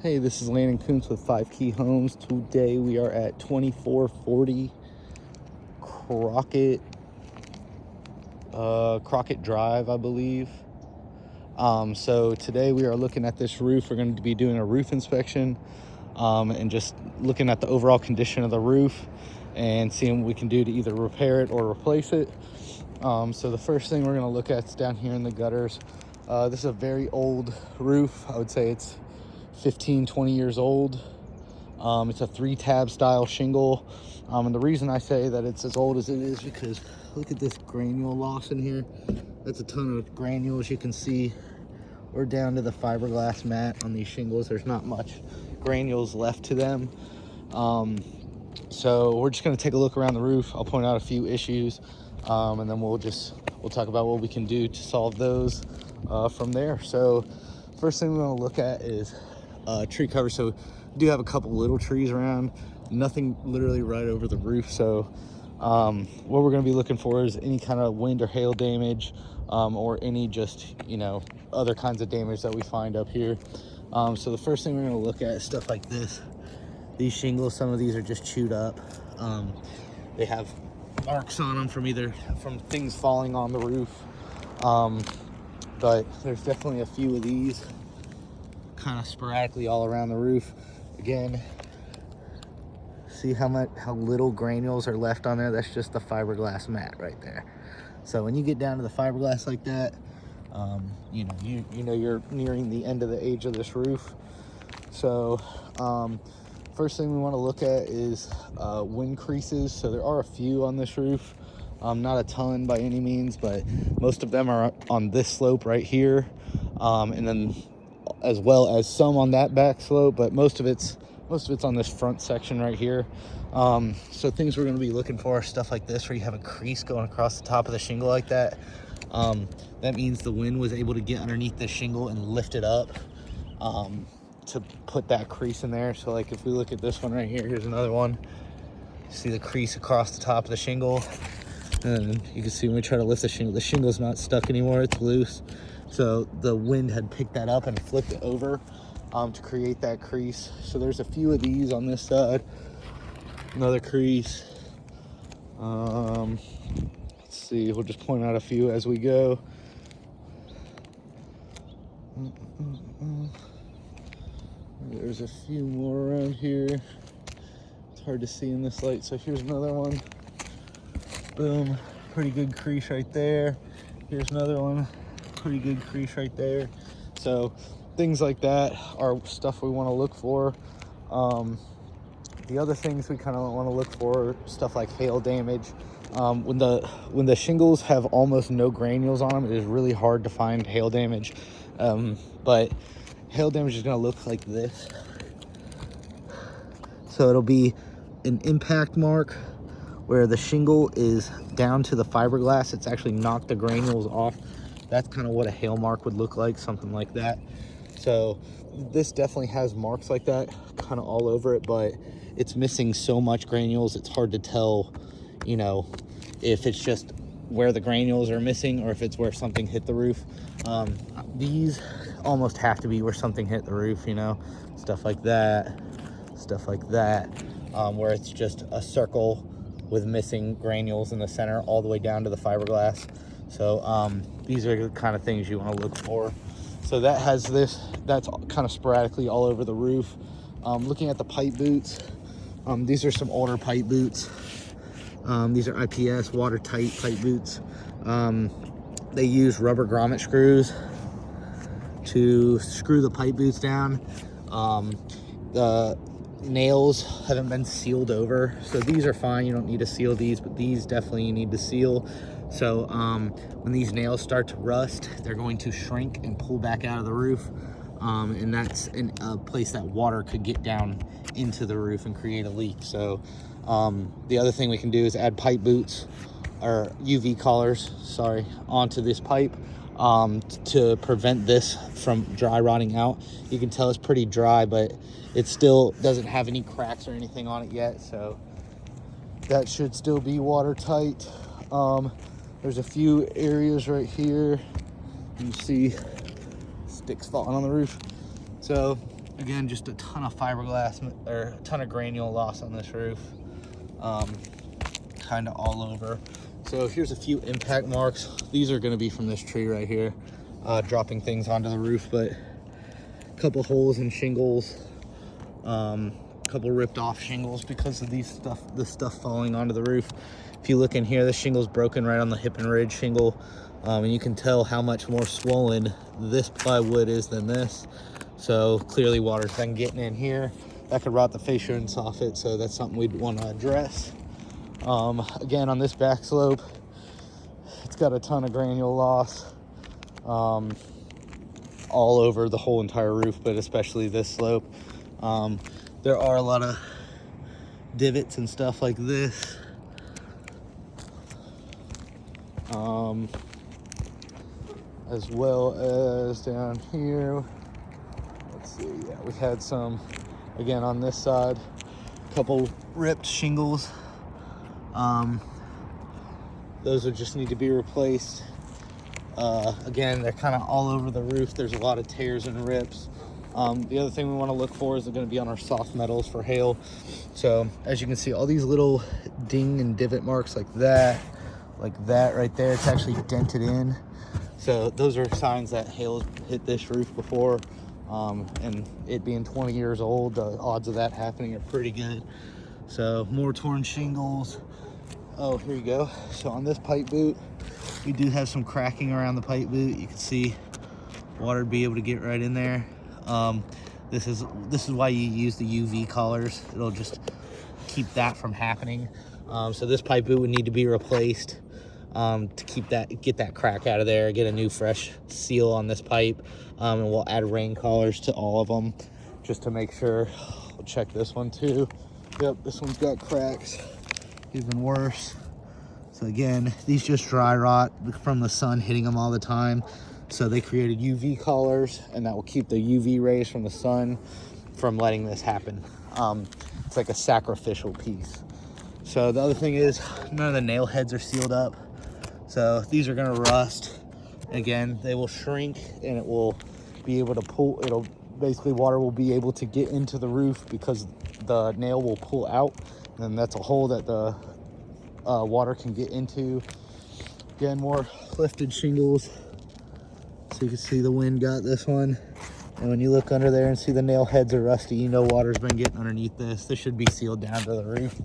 Hey, this is Landon Kuntz with 5 Key Homes. Today we are at 2440 Crockit Drive, I believe. So today we are looking at this roof. We're going to be doing a roof inspection and just looking at the overall condition of the roof and seeing what we can do to either repair it or replace it. So the first thing we're going to look at is down here in the gutters. This is a very old roof. I would say it's 15-20 years old. It's a 3-tab style shingle, and the reason I say that it's as old as it is because look at this granule loss in here. That's a ton of granules. You can see we're down to the fiberglass mat on these shingles. There's not much granules left to them. So we're just going to take a look around the roof. I'll point out a few issues, and then we'll talk about what we can do to solve those from there. So first thing we want to look at is tree cover. So we do have a couple little trees around, nothing literally right over the roof. So what we're going to be looking for is any kind of wind or hail damage, or any just other kinds of damage that we find up here. So the first thing we're going to look at is stuff like this. These shingles, some of these are just chewed up. They have marks on them from things falling on the roof, but there's definitely a few of these kind of sporadically all around the roof. Again, see how little granules are left on there? That's just the fiberglass mat right there. So when you get down to the fiberglass like that, you're nearing the end of the age of this roof. So first thing we want to look at is wind creases. So there are a few on this roof, not a ton by any means, but most of them are on this slope right here, and then as well as some on that back slope, but most of it's on this front section right here. So things we're going to be looking for are stuff like this, where you have a crease going across the top of the shingle like that. That means the wind was able to get underneath the shingle and lift it up to put that crease in there. So like if we look at this one right here, here's another one. See the crease across the top of the shingle, and you can see when we try to lift the shingle's not stuck anymore, it's loose. So the wind had picked that up and flipped it over to create that crease. So there's a few of these on this side. Another crease. Let's see, we'll just point out a few as we go. There's a few more around here. It's hard to see in this light. So here's another one. Boom, pretty good crease right there. Here's another one. Pretty good crease right there. So things like that are stuff we want to look for. The other things we kind of want to look for are stuff like hail damage. When the shingles have almost no granules on them, it is really hard to find hail damage. But hail damage is going to look like this. So it'll be an impact mark where the shingle is down to the fiberglass. It's actually knocked the granules off. That's kind of what a hail mark would look like, something like that. So this definitely has marks like that kind of all over it, but it's missing so much granules, it's hard to tell, if it's just where the granules are missing or if it's where something hit the roof. These almost have to be where something hit the roof, stuff like that, where it's just a circle with missing granules in the center all the way down to the fiberglass. So these are the kind of things you want to look for. So that's kind of sporadically all over the roof. Looking at the pipe boots, these are some older pipe boots. These are IPS watertight pipe boots. They use rubber grommet screws to screw the pipe boots down. The nails haven't been sealed over, so these are fine. You don't need to seal these, but these definitely you need to seal. So when these nails start to rust, they're going to shrink and pull back out of the roof, and that's in a place that water could get down into the roof and create a leak. So the other thing we can do is add pipe boots or UV collars, onto this pipe to prevent this from dry rotting out. You can tell it's pretty dry, but it still doesn't have any cracks or anything on it yet, so that should still be watertight. There's a few areas right here. You see sticks falling on the roof. So again, just a ton of fiberglass or a ton of granule loss on this roof, kind of all over. So here's a few impact marks. These are going to be from this tree right here, dropping things onto the roof, but a couple holes in shingles, couple ripped off shingles because of this stuff falling onto the roof. If you look in here, the shingle's broken right on the hip and ridge shingle, and you can tell how much more swollen this plywood is than this. So clearly water's been getting in here. That could rot the fascia and soffit, so that's something we'd want to address. Again, on this back slope, it's got a ton of granule loss all over the whole entire roof, but especially this slope. There are a lot of divots and stuff like this. As well as down here. Let's see, yeah, we had some, again, on this side, a couple ripped shingles. Those would just need to be replaced. Again, they're kind of all over the roof. There's a lot of tears and rips. The other thing we want to look for is going to be on our soft metals for hail. So as you can see, all these little ding and divot marks like that right there, it's actually dented in. So those are signs that hail has hit this roof before. And it being 20 years old, the odds of that happening are pretty good. So more torn shingles. Oh, here you go. So on this pipe boot, we do have some cracking around the pipe boot. You can see water be able to get right in there. This is why you use the UV collars. It'll just keep that from happening. So this pipe boot would need to be replaced to get that crack out of there, get a new fresh seal on this pipe, and we'll add rain collars to all of them just to make sure. We'll check this one too. Yep, this one's got cracks, even worse. So again, these just dry rot from the sun hitting them all the time. So they created UV collars, and that will keep the UV rays from the sun from letting this happen. It's like a sacrificial piece. So the other thing is, none of the nail heads are sealed up. So these are gonna rust. Again, they will shrink and it will be able to pull, basically water will be able to get into the roof because the nail will pull out, and that's a hole that the water can get into. Again, more lifted shingles. So you can see the wind got this one. And when you look under there and see the nail heads are rusty, you know water's been getting underneath this. This should be sealed down to the roof.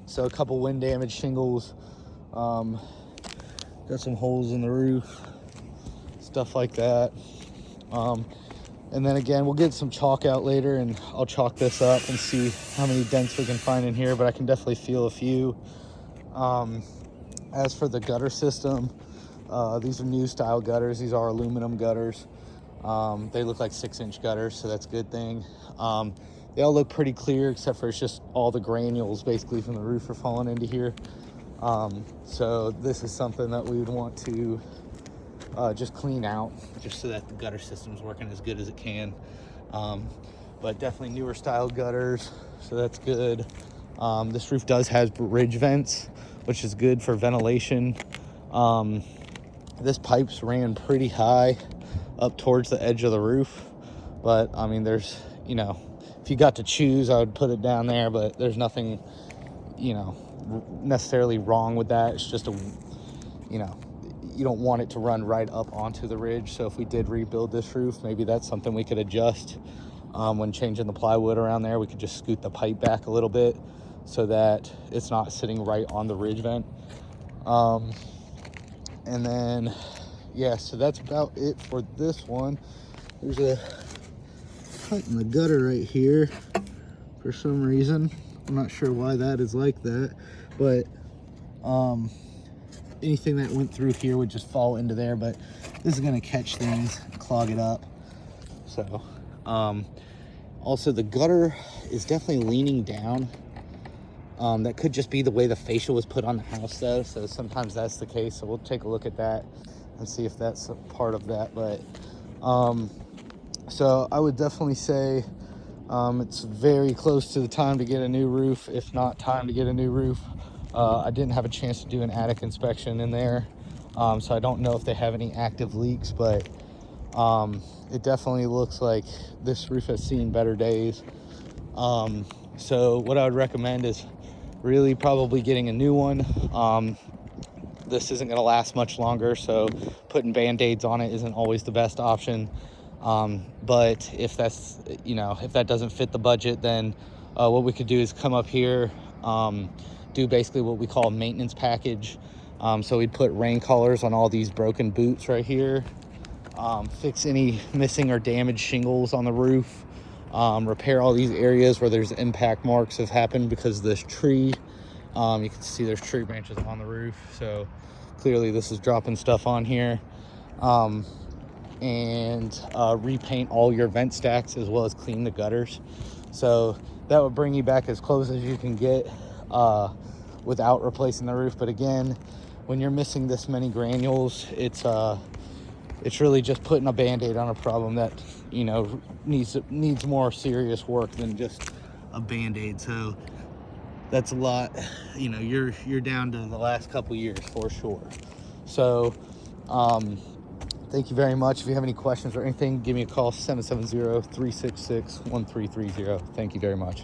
So a couple wind damage shingles. Got some holes in the roof, stuff like that. And then again, we'll get some chalk out later and I'll chalk this up and see how many dents we can find in here, but I can definitely feel a few. As for the gutter system, these are new style gutters. These are aluminum gutters. They look like 6-inch gutters, so that's a good thing. They all look pretty clear, except for it's just all the granules basically from the roof are falling into here. So this is something that we would want to just clean out, just so that the gutter system's working as good as it can. But definitely newer style gutters, so that's good. This roof does have ridge vents, which is good for ventilation. This pipe's ran pretty high up towards the edge of the roof, but I mean, there's, you know, if you got to choose, I would put it down there, but there's nothing, you know, necessarily wrong with that. It's just a, you know, you don't want it to run right up onto the ridge. So if we did rebuild this roof, maybe that's something we could adjust. When changing the plywood around there, we could just scoot the pipe back a little bit so that it's not sitting right on the ridge vent. And then, yeah, so that's about it for this one. There's a cut in the gutter right here for some reason. I'm not sure why that is like that, but anything that went through here would just fall into there, but this is gonna catch things, clog it up. So, also the gutter is definitely leaning down. That could just be the way the fascia was put on the house though, so sometimes that's the case. So we'll take a look at that and see if that's a part of that. But so I would definitely say it's very close to the time to get a new roof, if not time to get a new roof. I didn't have a chance to do an attic inspection in there, so I don't know if they have any active leaks, but It definitely looks like this roof has seen better days. So what I would recommend is really probably getting a new one. This isn't going to last much longer, so putting band-aids on it isn't always the best option. But if that's, if that doesn't fit the budget, then what we could do is come up here, do basically what we call a maintenance package. So we'd put rain collars on all these broken boots right here, fix any missing or damaged shingles on the roof, repair all these areas where there's impact marks have happened because of this tree. You can see there's tree branches on the roof, so clearly this is dropping stuff on here. And repaint all your vent stacks as well as clean the gutters. So that would bring you back as close as you can get without replacing the roof. But again, when you're missing this many granules, it's really just putting a band-aid on a problem that needs more serious work than just a band-aid. So that's a lot. You're down to the last couple years for sure. So thank you very much. If you have any questions or anything, give me a call, 770-366-1330. Thank you very much.